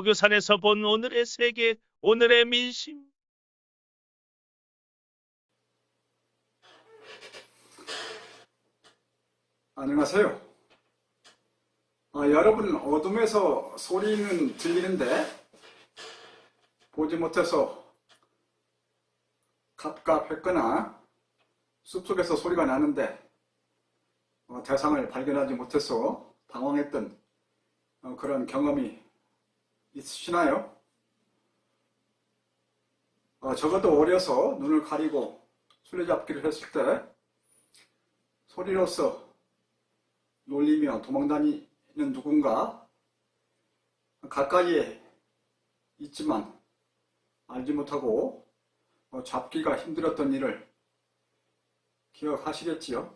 석유산에서 본 오늘의 세계, 오늘의 민심. 안녕하세요. 여러분, 어둠에서 소리는 들리는데 보지 못해서 갑갑했거나 숲속에서 소리가 나는데 대상을 발견하지 못해서 당황했던 그런 경험이 있으시나요? 적어도 어려서 눈을 가리고 술래잡기를 했을 때 소리로서 놀리며 도망다니는 누군가 가까이에 있지만 알지 못하고 잡기가 힘들었던 일을 기억하시겠지요?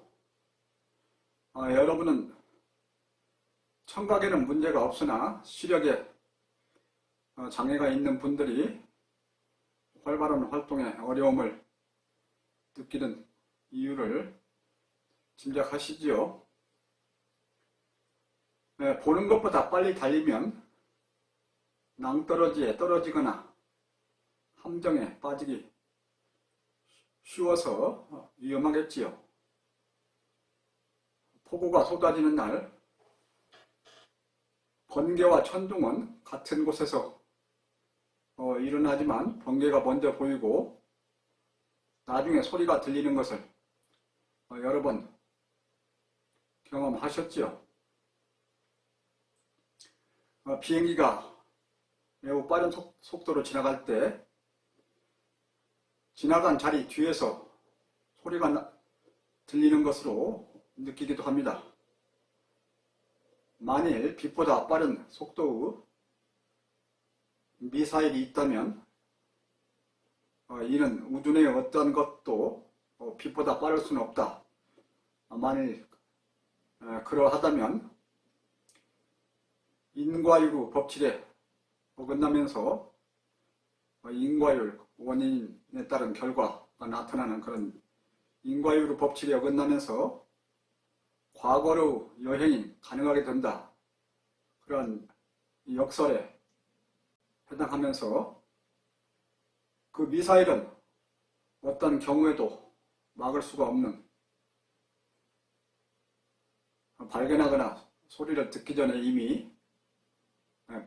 여러분은 청각에는 문제가 없으나 시력에 장애가 있는 분들이 활발한 활동에 어려움을 느끼는 이유를 짐작하시지요? 보는 것보다 빨리 달리면 낭떠러지에 떨어지거나 함정에 빠지기 쉬워서 위험하겠지요. 폭우가 쏟아지는 날 번개와 천둥은 같은 곳에서 일어나지만 번개가 먼저 보이고 나중에 소리가 들리는 것을 여러 번 경험하셨지요. 비행기가 매우 빠른 속도로 지나갈 때 지나간 자리 뒤에서 소리가 들리는 것으로 느끼기도 합니다. 만일 빛보다 빠른 속도의 미사일이 있다면 이는 우주 내의 어떤 것도 빛보다 빠를 수는 없다. 만일 그러하다면 인과율 법칙에 어긋나면서 인과율 원인에 따른 결과가 나타나는 그런 인과율 법칙에 어긋나면서 과거로 여행이 가능하게 된다. 그런 역설에 해당하면서 그 미사일은 어떤 경우에도 막을 수가 없는, 발견하거나 소리를 듣기 전에 이미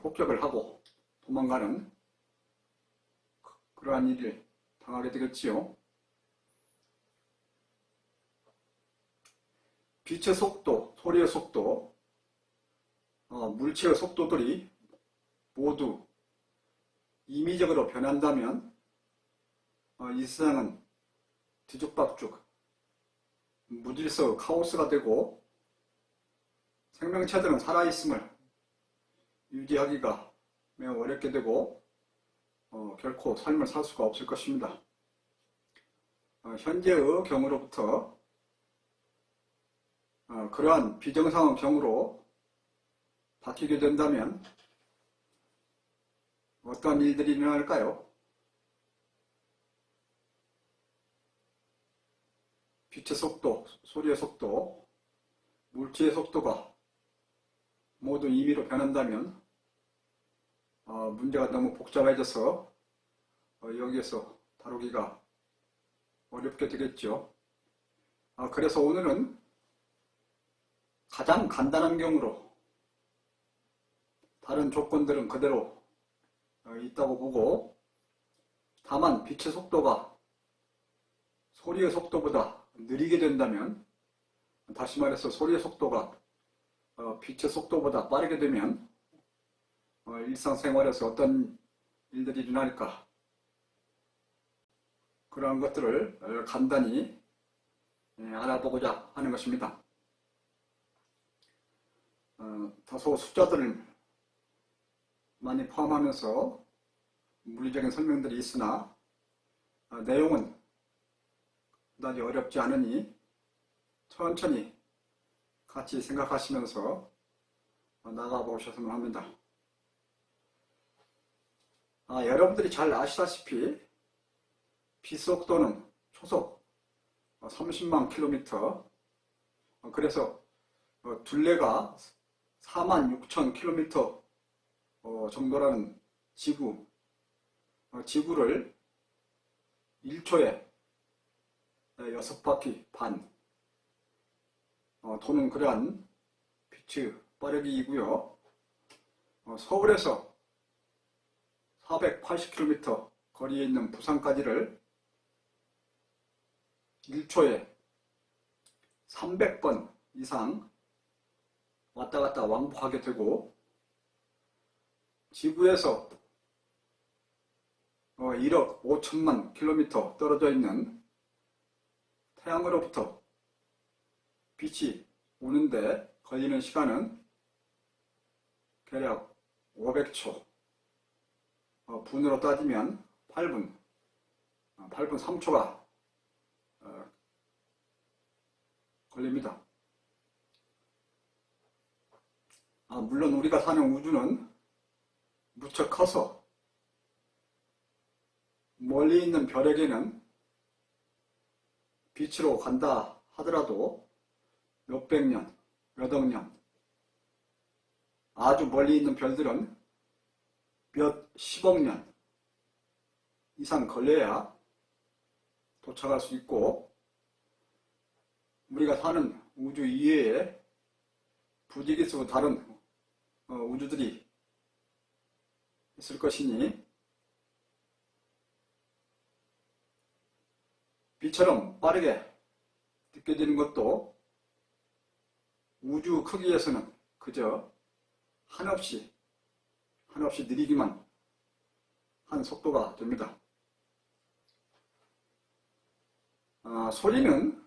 폭격을 하고 도망가는 그러한 일을 당하게 되겠지요. 빛의 속도, 소리의 속도, 물체의 속도들이 모두 임의적으로 변한다면 이 세상은 뒤죽박죽, 무질서 카오스가 되고 생명체들은 살아있음을 유지하기가 매우 어렵게 되고 결코 삶을 살 수가 없을 것입니다. 현재의 경우로부터 그러한 비정상의 경우로 바뀌게 된다면 어떤 일들이 일어날까요? 빛의 속도, 소리의 속도, 물체의 속도가 모두 임의로 변한다면 문제가 너무 복잡해져서 여기에서 다루기가 어렵게 되겠죠. 그래서 오늘은 가장 간단한 경우로 다른 조건들은 그대로 있다고 보고 다만 빛의 속도가 소리의 속도보다 느리게 된다면, 다시 말해서 소리의 속도가 빛의 속도보다 빠르게 되면 일상생활에서 어떤 일들이 일어날까, 그러한 것들을 간단히 알아보고자 하는 것입니다. 다소 숫자들을 많이 포함하면서 물리적인 설명들이 있으나 내용은 그다지 어렵지 않으니 천천히 같이 생각하시면서 나가보셨으면 합니다. 여러분들이 잘 아시다시피 빛 속도는 초속 30만 킬로미터, 그래서 둘레가 46,000 킬로미터 정도라는 지구를 1초에 6바퀴 반 도는 그러한 빛의 빠르기이고요. 서울에서 480km 거리에 있는 부산까지를 1초에 300번 이상 왔다 갔다 왕복하게 되고, 지구에서 1억 5천만 킬로미터 떨어져 있는 태양으로부터 빛이 오는데 걸리는 시간은 대략 500초, 분으로 따지면 8분 3초가 걸립니다. 물론 우리가 사는 우주는 무척 커서 멀리 있는 별에게는 빛으로 간다 하더라도 몇백 년, 몇억 년, 아주 멀리 있는 별들은 몇십억 년 이상 걸려야 도착할 수 있고, 우리가 사는 우주 이외에 부지기수 다른 우주들이 있을 것이니, 빛처럼 빠르게 느껴지는 것도 우주 크기에서는 그저 한없이 느리기만 한 속도가 됩니다. 소리는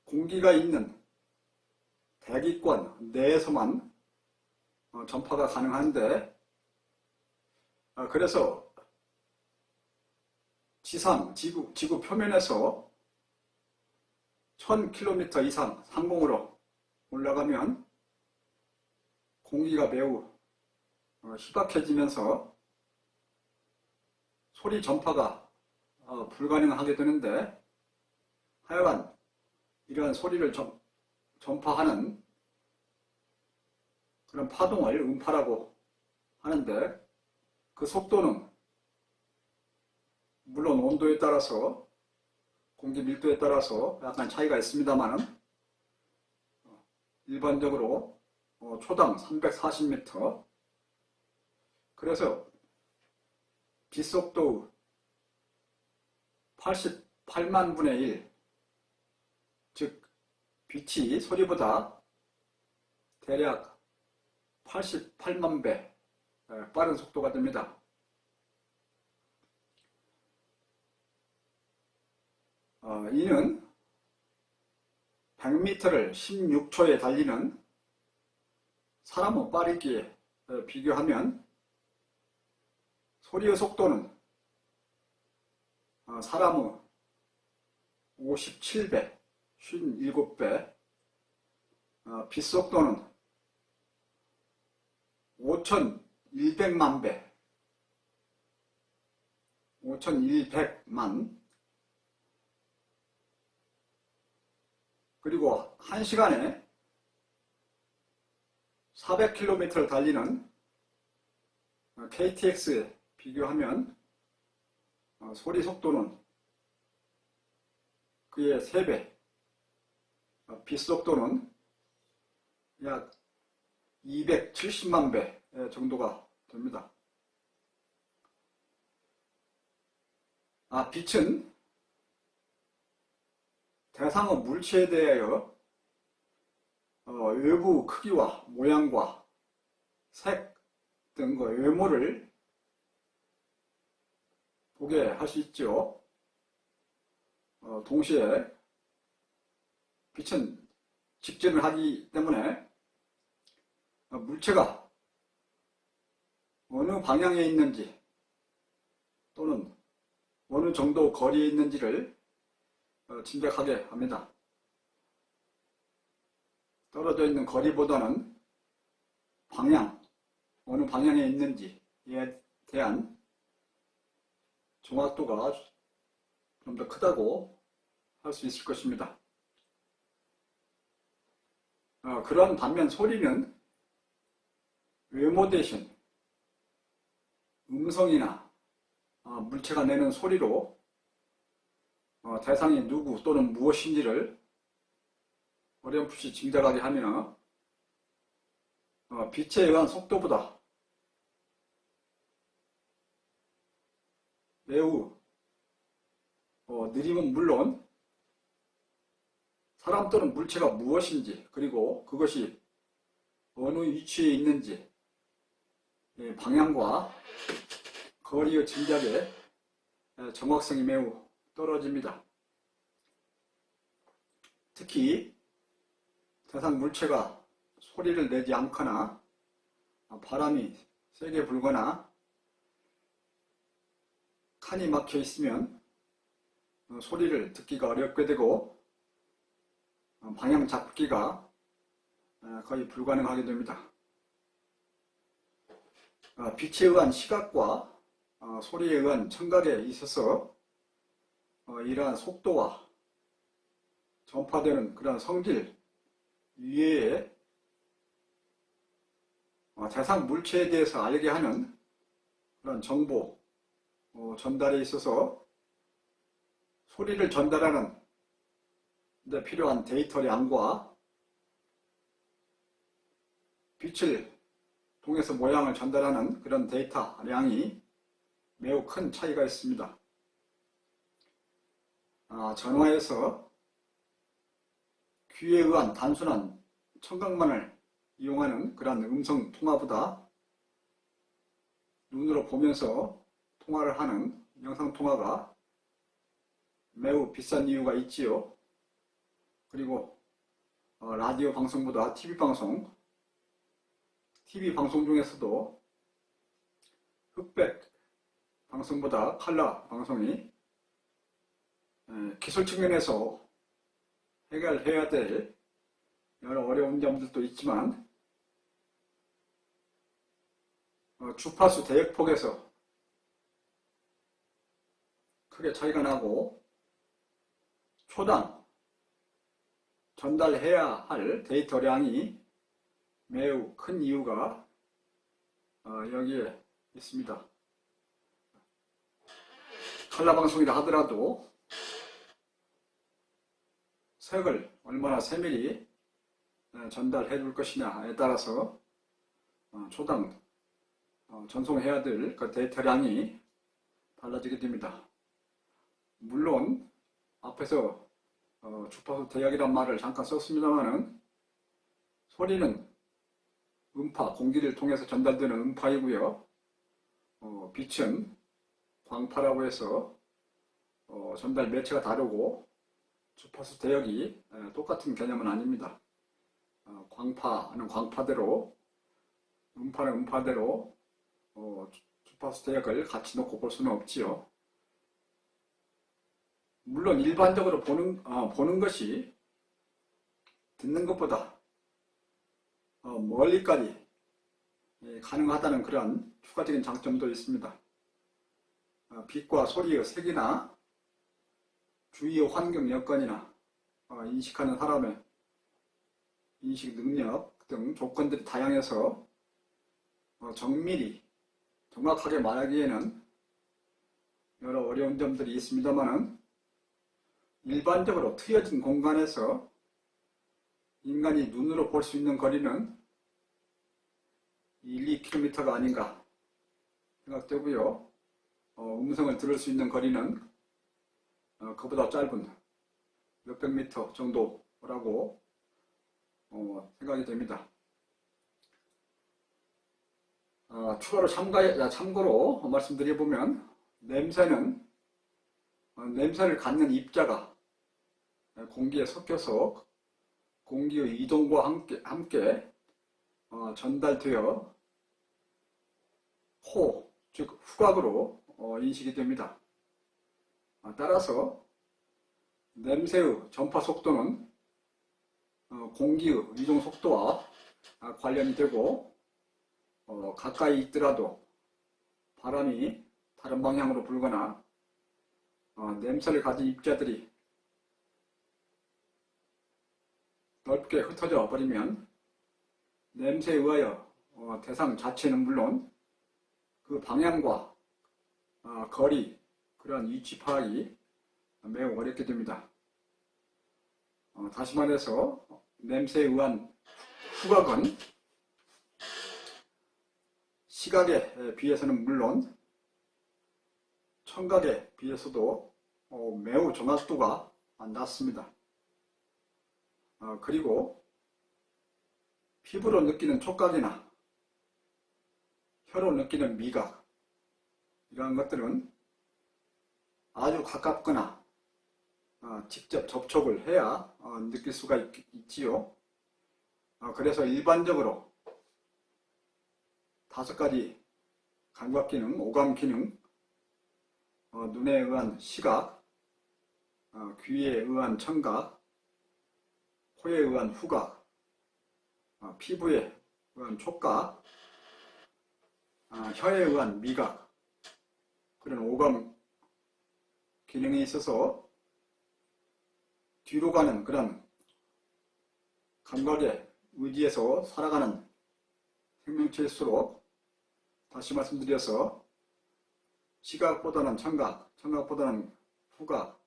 공기가 있는 대기권 내에서만 전파가 가능한데, 그래서 지구 표면에서 1000km 이상 상공으로 올라가면 공기가 매우 희박해지면서 소리 전파가 불가능하게 되는데, 하여간 이러한 소리를 전파하는 그런 파동을 음파라고 하는데, 그 속도는 물론 온도에 따라서, 공기 밀도에 따라서 약간 차이가 있습니다만, 일반적으로 초당 340m, 그래서 빛속도의 88만 분의 1, 즉 빛이 소리보다 대략 88만 배 빠른 속도가 됩니다. 이는 100m를 16초에 달리는 사람의 빠르기에 비교하면 소리의 속도는 사람의 57배, 57배, 빛 속도는 5100만 배, 5100만, 그리고 1시간에 400km를 달리는 KTX에 비교하면 소리 속도는 그의 3배, 빛 속도는 약 270만 배 정도가 됩니다. 빛은 대상의 물체에 대하여 외부 크기와 모양과 색 등의 외모를 보게 할 수 있죠. 동시에 빛은 직진을 하기 때문에 물체가 어느 방향에 있는지 또는 어느 정도 거리에 있는지를 짐작하게 합니다. 떨어져 있는 거리보다는 방향, 어느 방향에 있는지에 대한 정확도가 좀 더 크다고 할 수 있을 것입니다. 그런 반면 소리는 외모 대신 음성이나 물체가 내는 소리로 대상이 누구 또는 무엇인지를 어렴풋이 짐작하게 하면 빛에 의한 속도보다 매우 느림은 물론 사람 또는 물체가 무엇인지 그리고 그것이 어느 위치에 있는지 방향과 거리의 짐작에 정확성이 매우 떨어집니다. 특히 대상 물체가 소리를 내지 않거나 바람이 세게 불거나 칸이 막혀 있으면 소리를 듣기가 어렵게 되고 방향 잡기가 거의 불가능하게 됩니다. 빛에 의한 시각과 소리에 의한 청각에 있어서 이러한 속도와 전파되는 그런 성질 이외에 대상 물체에 대해서 알게 하는 그런 정보 전달에 있어서 소리를 전달하는 데 필요한 데이터량과 빛을 통해서 모양을 전달하는 그런 데이터량이 매우 큰 차이가 있습니다. 전화에서 귀에 의한 단순한 청각만을 이용하는 그런 음성 통화보다 눈으로 보면서 통화를 하는 영상 통화가 매우 비싼 이유가 있지요. 그리고 라디오 방송보다 TV 방송 중에서도 흑백 방송보다 컬러 방송이 기술 측면에서 해결해야 될 여러 어려운 점들도 있지만 주파수 대역폭에서 크게 차이가 나고 초당 전달해야 할 데이터량이 매우 큰 이유가 여기에 있습니다. 컬러 방송이라 하더라도 색을 얼마나 세밀히 전달해 줄 것이냐에 따라서 초당 전송해야 될 그 데이터량이 달라지게 됩니다. 물론 앞에서 주파수 대역이란 말을 잠깐 썼습니다만은 소리는 음파, 공기를 통해서 전달되는 음파이고요. 빛은 광파라고 해서 전달 매체가 다르고 주파수 대역이 똑같은 개념은 아닙니다. 광파는 광파대로, 음파는 음파대로 주파수 대역을 같이 놓고 볼 수는 없지요. 물론 일반적으로 보는 것이 듣는 것보다 멀리까지 가능하다는 그런 추가적인 장점도 있습니다. 빛과 소리의 색이나 주위의 환경 여건이나 인식하는 사람의 인식 능력 등 조건들이 다양해서 정밀히 정확하게 말하기에는 여러 어려운 점들이 있습니다만은 일반적으로 트여진 공간에서 인간이 눈으로 볼 수 있는 거리는 1-2km가 아닌가 생각되고요. 음성을 들을 수 있는 거리는 그보다 짧은 몇백 미터 정도라고 생각이 됩니다. 추가로 참고로 말씀드려보면 냄새는 냄새를 갖는 입자가 공기에 섞여서 공기의 이동과 함께 전달되어 호, 즉 후각으로 인식이 됩니다. 따라서 냄새의 전파 속도는 공기의 이동 속도와 관련이 되고 가까이 있더라도 바람이 다른 방향으로 불거나 냄새를 가진 입자들이 넓게 흩어져 버리면 냄새에 의하여 대상 자체는 물론 그 방향과 거리, 그런 위치 파악이 매우 어렵게 됩니다. 다시 말해서 냄새에 의한 후각은 시각에 비해서는 물론 청각에 비해서도 매우 정확도가 낮습니다. 그리고 피부로 느끼는 촉각이나 혀로 느끼는 미각, 이러한 것들은 아주 가깝거나 직접 접촉을 해야 느낄 수가 있지요. 그래서 일반적으로 5가지 감각기능, 오감기능, 눈에 의한 시각, 귀에 의한 청각, 코에 의한 후각, 피부에 의한 촉각, 혀에 의한 미각, 그런 오감 기능이 있어서 뒤로 가는 그런 감각에 의지해서 살아가는 생명체일수록, 다시 말씀드려서 시각보다는 청각, 청각보다는 후각,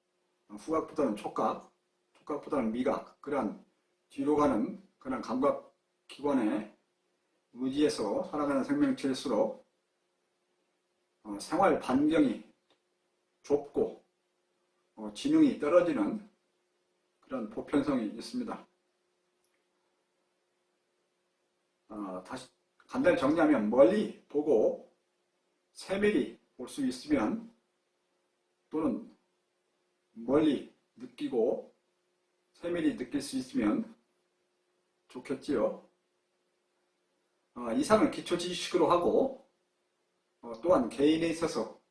후각보다는 촉각, 촉각보다는 미각, 그러한 뒤로 가는 그런 감각기관에 의지해서 살아가는 생명체일수록 생활 반경이 좁고 지능이 떨어지는 그런 보편성이 있습니다. 다시 간단히 정리하면 멀리 보고 세밀히 볼 수 있으면, 또는 멀리 느끼고 세밀히 느낄 수 있으면 좋겠지요. 이상을 기초 지식으로 하고 또한 개인에 있어서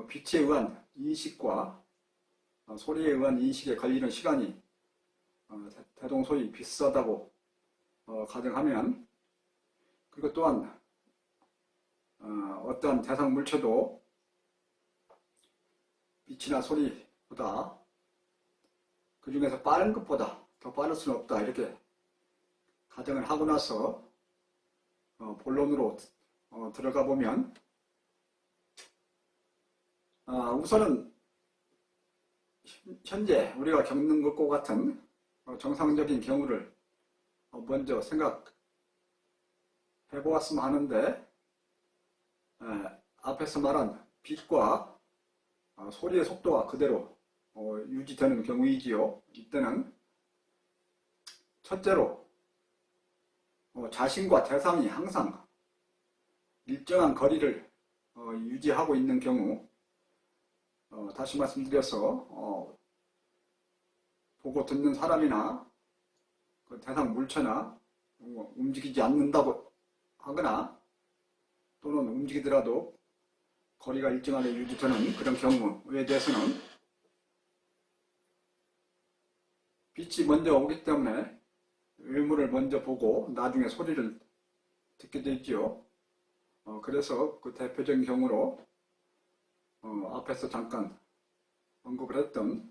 빛에 의한 인식과 소리에 의한 인식에 걸리는 시간이 대동소이 비슷하다고 가정하면, 그리고 또한 어떠한 대상 물체도 빛이나 소리보다, 그 중에서 빠른 것보다 더 빠를 수는 없다, 이렇게 가정을 하고 나서 본론으로 들어가 보면, 우선은 현재 우리가 겪는 것과 같은 정상적인 경우를 먼저 생각해 보았으면 하는데, 앞에서 말한 빛과 소리의 속도가 그대로 유지되는 경우이지요. 이때는 첫째로 자신과 대상이 항상 일정한 거리를 유지하고 있는 경우, 다시 말씀드려서 보고 듣는 사람이나 그 대상 물체나 움직이지 않는다고 하거나, 또는 움직이더라도 거리가 일정하게 유지되는 그런 경우에 대해서는 빛이 먼저 오기 때문에 외물을 먼저 보고 나중에 소리를 듣게 되지요. 그래서 그 대표적인 경우로 앞에서 잠깐 언급을 했던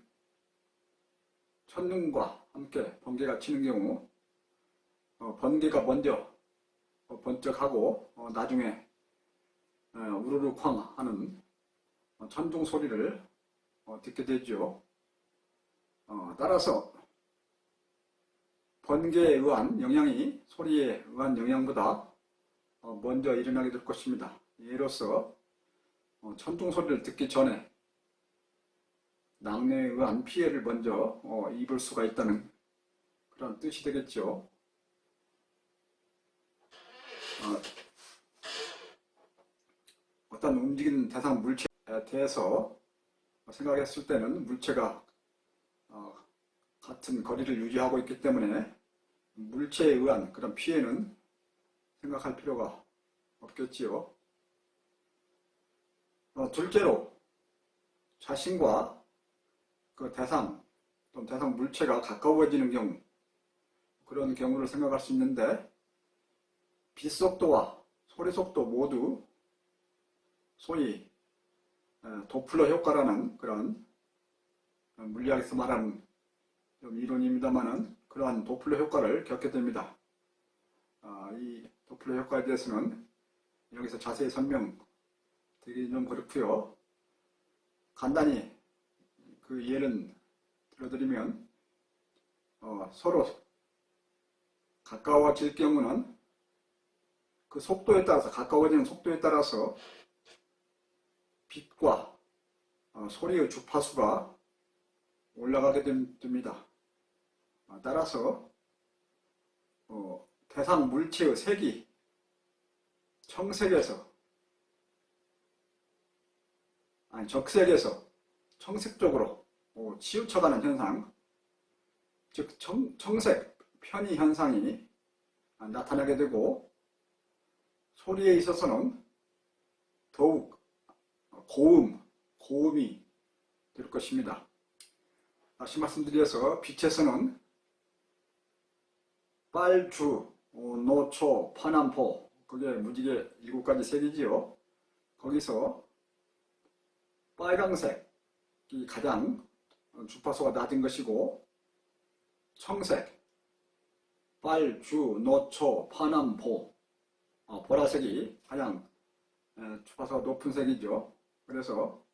첫눈과 함께 번개가 치는 경우, 번개가 먼저 번쩍하고 나중에 우르르쾅 하는 천둥 소리를 듣게 되죠. 따라서 번개에 의한 영향이 소리에 의한 영향보다 먼저 일어나게 될 것입니다. 예로서 천둥 소리를 듣기 전에 낙뢰에 의한 피해를 먼저 입을 수가 있다는 그런 뜻이 되겠죠. 어떤 움직이는 대상 물체에 대해서 생각했을 때는 물체가 같은 거리를 유지하고 있기 때문에 물체에 의한 그런 피해는 생각할 필요가 없겠지요. 둘째로 자신과 그 대상 또는 대상 물체가 가까워지는 경우, 그런 경우를 생각할 수 있는데, 빛 속도와 소리 속도 모두 소위 도플러 효과라는 그런 물리학에서 말하는 좀 이론입니다만은, 그러한 도플러 효과를 겪게 됩니다. 이 도플러 효과에 대해서는 여기서 자세히 설명드리긴 좀 그렇고요. 간단히 그 예를 들어드리면 서로 가까워질 경우는 그 속도에 따라서, 가까워지는 속도에 따라서 빛과 소리의 주파수가 올라가게 됩니다. 따라서 대상 물체의 색이 적색에서 청색 쪽으로 치우쳐가는 현상, 즉 청색 편의 현상이 나타나게 되고, 소리에 있어서는 더욱 고음이 될 것입니다. 다시 말씀드려서 빛에서는 빨, 주, 노초, 파남포, 그게 무지개 7가지 색이지요. 거기서 빨강색이 가장 주파수가 낮은 것이고, 청색, 빨, 주, 노초, 파남포, 보라색이 가장 주파수가 높은 색이죠. 그래서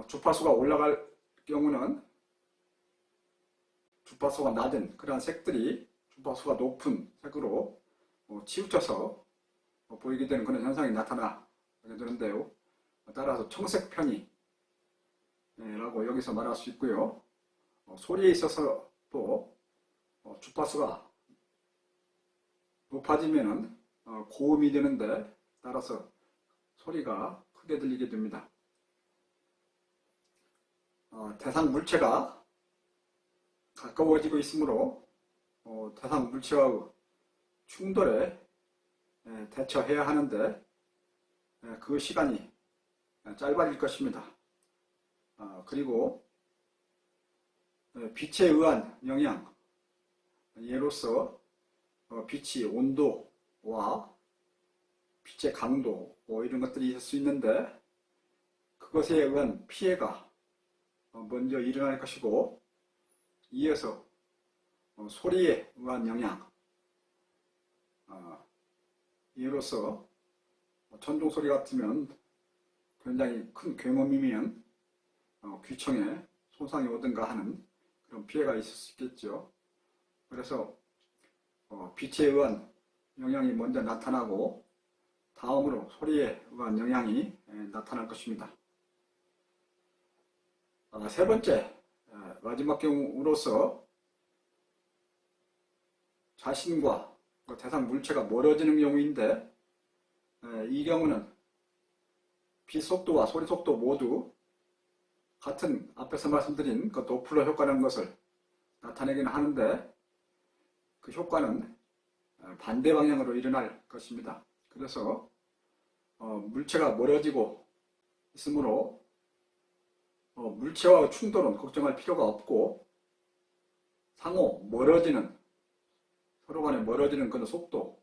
주파수가 올라갈 경우는 주파수가 낮은 그러한 색들이 주파수가 높은 색으로 치우쳐서 보이게 되는 그런 현상이 나타나게 되는데요. 따라서 청색 편의라고 여기서 말할 수 있고요. 소리에 있어서도 주파수가 높아지면은 고음이 되는데, 따라서 소리가 크게 들리게 됩니다. 대상 물체가 가까워지고 있으므로 대상 물체와의 충돌에 대처해야 하는데 그 시간이 짧아질 것입니다. 그리고 빛에 의한 영향, 예로서 빛이 온도와 빛의 강도 이런 것들이 있을 수 있는데, 그것에 의한 피해가 먼저 일어날 것이고, 이어서 소리에 의한 영향, 예로서 천둥 소리 같으면 굉장히 큰 굉음이면 귀청에 손상이 오든가 하는 그런 피해가 있을 수 있겠죠. 그래서 빛에 의한 영향이 먼저 나타나고, 다음으로 소리에 의한 영향이 나타날 것입니다. 세 번째, 마지막 경우로서 자신과 대상 물체가 멀어지는 경우인데, 이 경우는 빛 속도와 소리 속도 모두 같은 앞에서 말씀드린 그 도플러 효과라는 것을 나타내기는 하는데, 그 효과는 반대 방향으로 일어날 것입니다. 그래서 물체가 멀어지고 있으므로 물체와의 충돌은 걱정할 필요가 없고, 상호 서로 간에 멀어지는 그런 속도,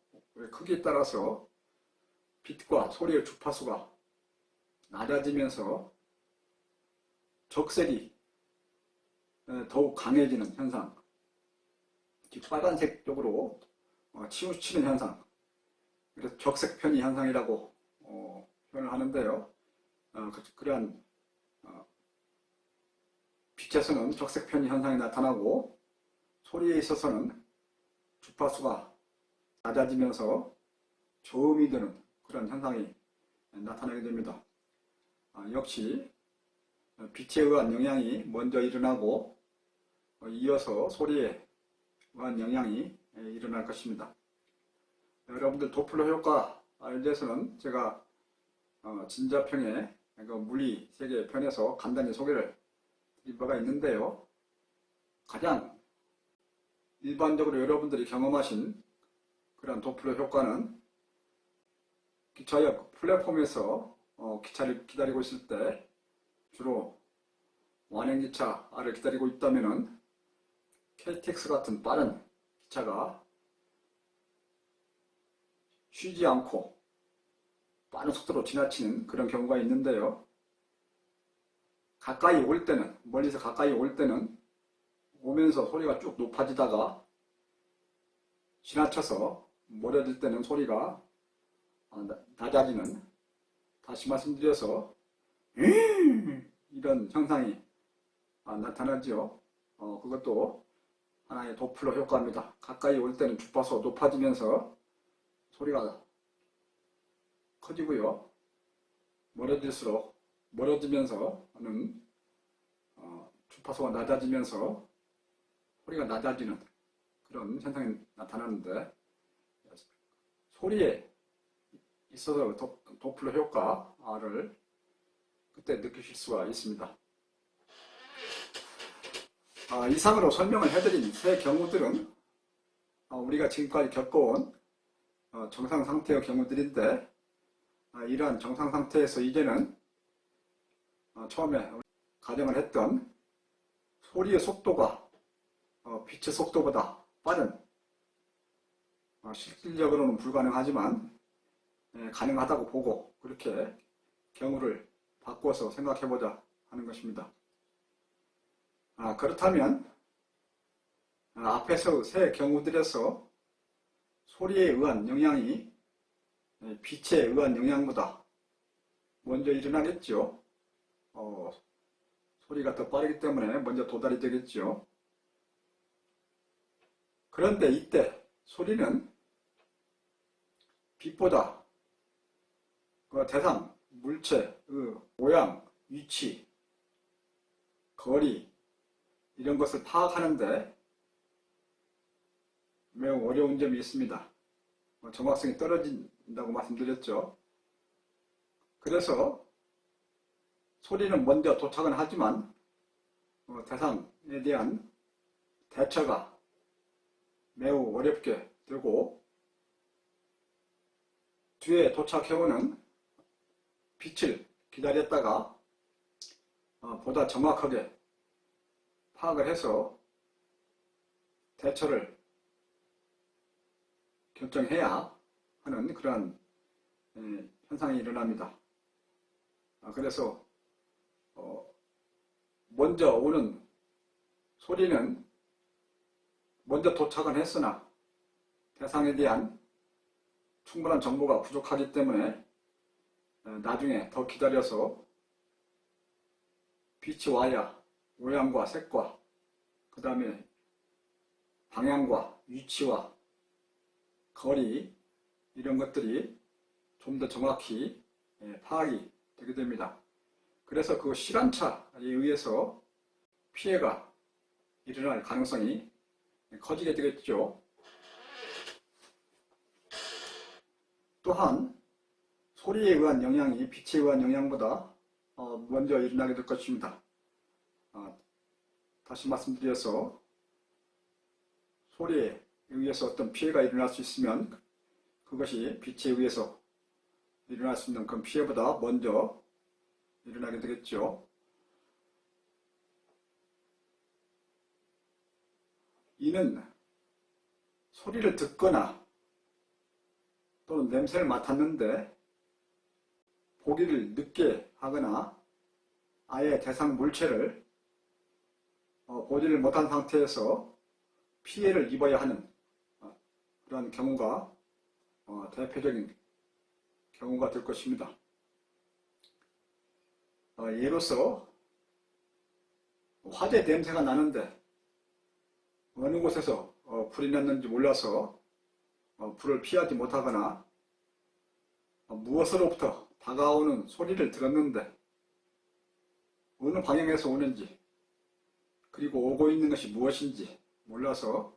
크기에 따라서 빛과 소리의 주파수가 낮아지면서 적색이 더욱 강해지는 현상, 빨간색 쪽으로 치우치는 현상, 그래서 적색 편의 현상이라고 표현을 하는데요. 그러한 빛에서는 적색 편의 현상이 나타나고, 소리에 있어서는 주파수가 낮아지면서 저음이 되는 그런 현상이 나타나게 됩니다. 역시 빛에 의한 영향이 먼저 일어나고, 이어서 소리에 의한 영향이 일어날 것입니다. 여러분들 도플러 효과에 대해서는 제가 진자평의 물리 세계 편에서 간단히 소개를 드린 바가 있는데요. 가장 일반적으로 여러분들이 경험하신 그런 도플러 효과는 기차역 플랫폼에서 기차를 기다리고 있을 때, 주로 완행기차를 기다리고 있다면은 KTX 같은 빠른 기차가 쉬지 않고 빠른 속도로 지나치는 그런 경우가 있는데요. 가까이 올 때는, 멀리서 가까이 올 때는 오면서 소리가 쭉 높아지다가 지나쳐서 멀어질 때는 소리가 낮아지는, 다시 말씀드려서 이런 현상이 나타나죠. 그것도 하나의 도플러 효과입니다. 가까이 올 때는 주파수가 높아지면서 소리가 커지고요. 멀어질수록 멀어지면서는 주파수가 낮아지면서 소리가 낮아지는 그런 현상이 나타나는데, 소리에 있어서 도플러 효과를 그때 느끼실 수가 있습니다. 이상으로 설명을 해드린 세 경우들은 우리가 지금까지 겪어온 정상 상태의 경우들인데, 이러한 정상 상태에서 이제는 처음에 가정을 했던 소리의 속도가 빛의 속도보다 빠른, 실질적으로는 불가능하지만 가능하다고 보고 그렇게 경우를 바꿔서 생각해보자 하는 것입니다. 그렇다면 앞에서 세 경우들에서 소리에 의한 영향이 빛에 의한 영향보다 먼저 일어나겠죠. 소리가 더 빠르기 때문에 먼저 도달이 되겠죠. 그런데 이때 소리는 빛보다 그 대상, 물체의 모양, 위치, 거리 이런 것을 파악하는데 매우 어려운 점이 있습니다. 정확성이 떨어진다고 말씀드렸죠. 그래서 소리는 먼저 도착은 하지만 대상에 대한 대처가 매우 어렵게 되고, 뒤에 도착해오는 빛을 기다렸다가 보다 정확하게 파악을 해서 대처를 결정해야 하는 그러한 현상이 일어납니다. 그래서 먼저 오는 소리는 먼저 도착은 했으나 대상에 대한 충분한 정보가 부족하기 때문에 나중에 더 기다려서 빛이 와야 모양과 색과 그 다음에 방향과 위치와 거리 이런 것들이 좀 더 정확히 파악이 되게 됩니다. 그래서 그 시간차에 의해서 피해가 일어날 가능성이 커지게 되겠죠. 또한 소리에 의한 영향이 빛에 의한 영향보다 먼저 일어나게 될 것입니다. 다시 말씀드려서 소리에 의해서 어떤 피해가 일어날 수 있으면 그것이 빛에 의해서 일어날 수 있는 그 피해보다 먼저 일어나게 되겠죠. 이는 소리를 듣거나 또는 냄새를 맡았는데 보기를 늦게 하거나 아예 대상 물체를 보지를 못한 상태에서 피해를 입어야 하는 그런 경우가 대표적인 경우가 될 것입니다. 예로서 화재 냄새가 나는데 어느 곳에서 불이 났는지 몰라서 불을 피하지 못하거나 무엇으로부터 다가오는 소리를 들었는데 어느 방향에서 오는지 그리고 오고 있는 것이 무엇인지 몰라서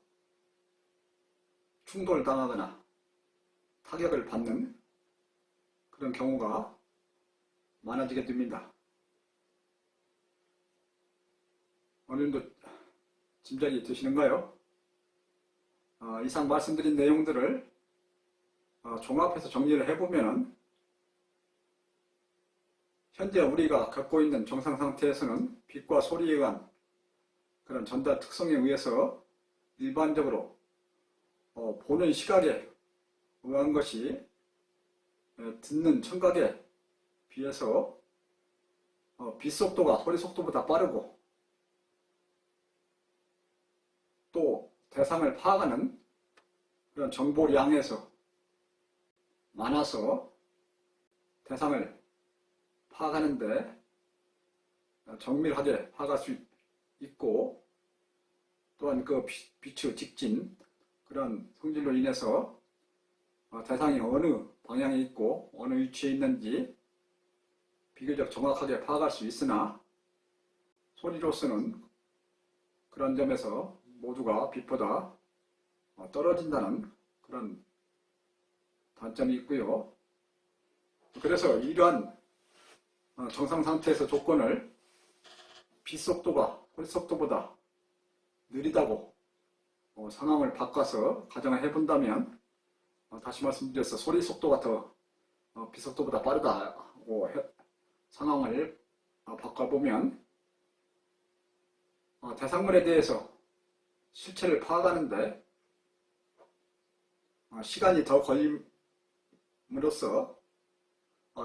충돌을 당하거나 타격을 받는 그런 경우가 많아지게 됩니다. 어느 정도 짐작이 되시는가요? 이상 말씀드린 내용들을 종합해서 정리를 해보면 현재 우리가 겪고 있는 정상 상태에서는 빛과 소리에 의한 그런 전달 특성에 의해서 일반적으로 보는 시각에 의한 것이 듣는 청각에 비해서 빛 속도가 소리 속도보다 빠르고 또 대상을 파악하는 그런 정보량에서 많아서 대상을 파악하는데 정밀하게 파악할 수 있고, 또한 그 빛의 직진, 그런 성질로 인해서 대상이 어느 방향에 있고 어느 위치에 있는지 비교적 정확하게 파악할 수 있으나, 소리로서는 그런 점에서 모두가 빛보다 떨어진다는 그런 단점이 있고요. 그래서 이러한 정상 상태에서 조건을 빛 속도가 소리 속도보다 느리다고 상황을 바꿔서 가정을 해본다면, 다시 말씀드려서 소리 속도가 더 빛 속도보다 빠르다고 상황을 바꿔보면 대상물에 대해서 실체를 파악하는데 시간이 더 걸림으로써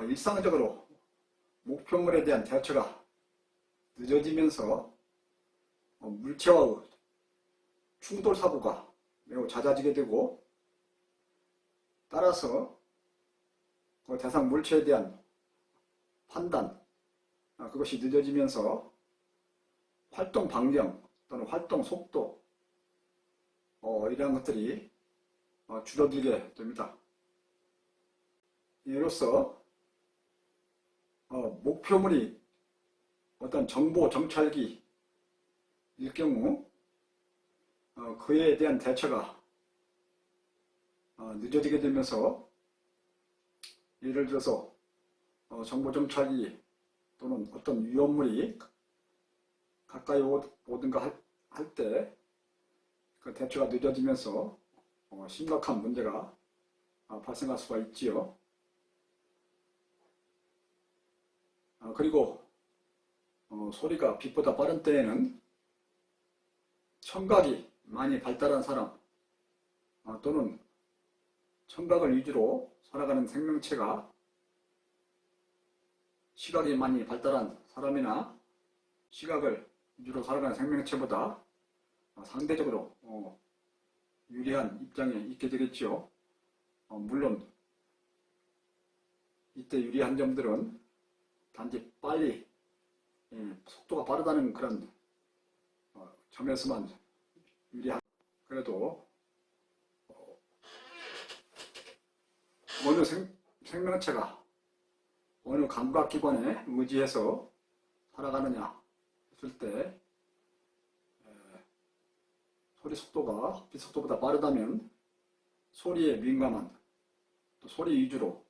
일상적으로 목표물에 대한 대처가 늦어지면서 물체와의 충돌 사고가 매우 잦아지게 되고, 따라서 그 대상 물체에 대한 판단, 그것이 늦어지면서 활동 반경 또는 활동 속도, 이러한 것들이 줄어들게 됩니다. 이로써 목표물이 어떤 정보 정찰기일 경우 그에 대한 대처가 늦어지게 되면서, 예를 들어서 정보 정찰기 또는 어떤 위험물이 가까이 오든가 할 때 그 대처가 늦어지면서 심각한 문제가 발생할 수가 있지요. 그리고 소리가 빛보다 빠른 때에는 청각이 많이 발달한 사람, 또는 청각을 위주로 살아가는 생명체가 시각이 많이 발달한 사람이나 시각을 위주로 살아가는 생명체보다 상대적으로 유리한 입장에 있게 되겠죠. 물론 이때 유리한 점들은 단지 빨리 속도가 빠르다는 그런 점에서만 유리한, 그래도 어느 생명체가 어느 감각기관에 의지해서 살아가느냐 했을 때, 소리 속도가 빛 속도보다 빠르다면 소리에 민감한, 또 소리 위주로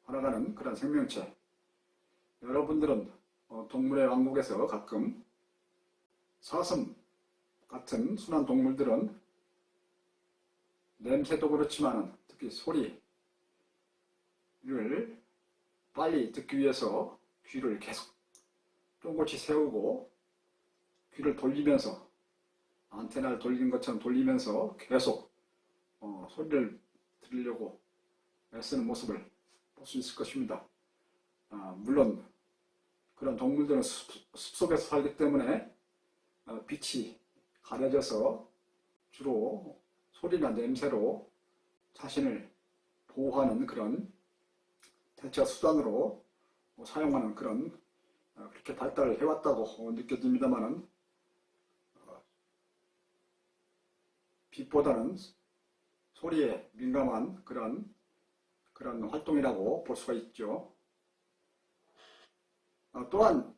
살아가는 그런 생명체, 여러분들은 동물의 왕국에서 가끔 사슴 같은 순한 동물들은 냄새도 그렇지만 특히 소리를 빨리 듣기 위해서 귀를 계속 쫑긋이 세우고 귀를 돌리면서, 안테나를 돌리는 것처럼 돌리면서 계속 소리를 들으려고 애쓰는 모습을 볼 수 있을 것입니다. 물론 그런 동물들은 숲속에서 살기 때문에 빛이 가려져서 주로 소리나 냄새로 자신을 보호하는 그런 대처 수단으로 사용하는 그런, 그렇게 발달을 해왔다고 느껴집니다만은, 빛보다는 소리에 민감한 그런 활동이라고 볼 수가 있죠. 또한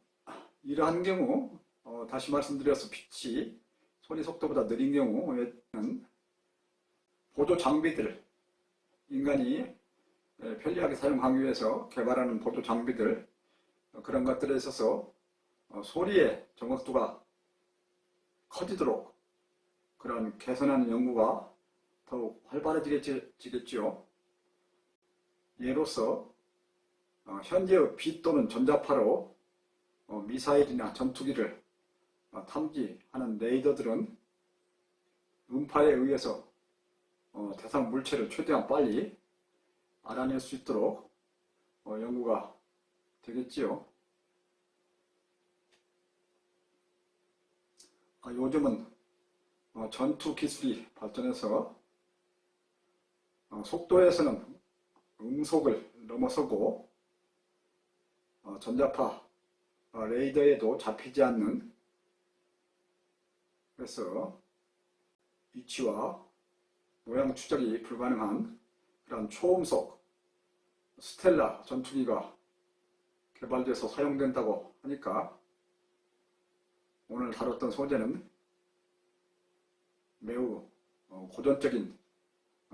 이러한 경우, 다시 말씀드려서 빛이 소리 속도보다 느린 경우에는 보조 장비들, 인간이 편리하게 사용하기 위해서 개발하는 보조 장비들, 그런 것들에 있어서 소리의 정확도가 커지도록 그런 개선하는 연구가 더욱 활발해지겠지요. 예로서 현재의 빛 또는 전자파로 미사일이나 전투기를 탐지하는 레이더들은 음파에 의해서 대상 물체를 최대한 빨리 알아낼 수 있도록 연구가 되겠지요. 요즘은 전투 기술이 발전해서 속도에서는 음속을 넘어서고 전자파 레이더에도 잡히지 않는, 그래서 위치와 모양 추적이 불가능한 그런 초음속 스텔라 전투기가 개발돼서 사용된다고 하니까 오늘 다뤘던 소재는 매우 고전적인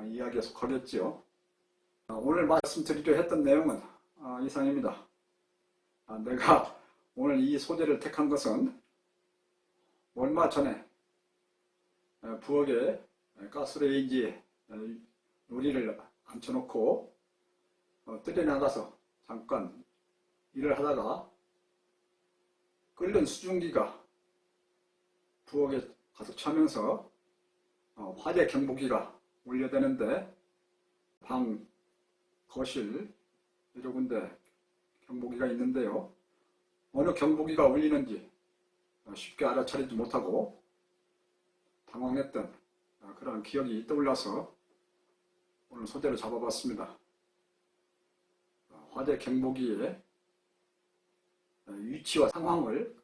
이야기에 속하겠지요. 오늘 말씀드리려 했던 내용은 이상입니다. 내가 오늘 이 소재를 택한 것은 얼마 전에 부엌에 가스레인지에 요리를 앉혀놓고 뜰에 나가서 잠깐 일을 하다가 끓는 수증기가 부엌에 가득 차면서 화재 경보기가 울려대는데 방, 거실 여러 군데 경보기가 있는데요. 어느 경보기가 울리는지 쉽게 알아차리지 못하고 당황했던 그런 기억이 떠올라서 오늘 소재를 잡아봤습니다. 화재 경보기의 위치와 상황을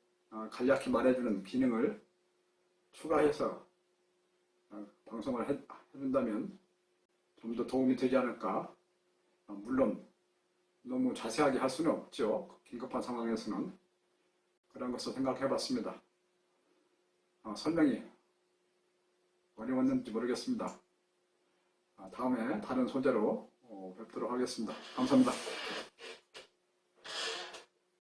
간략히 말해주는 기능을 추가해서 방송을 해준다면 좀 더 도움이 되지 않을까. 물론 너무 자세하게 할 수는 없죠. 긴급한 상황에서는. 그런 것을 생각해 봤습니다. 설명이 어려웠는지 모르겠습니다. 다음에 다른 소재로 뵙도록 하겠습니다. 감사합니다.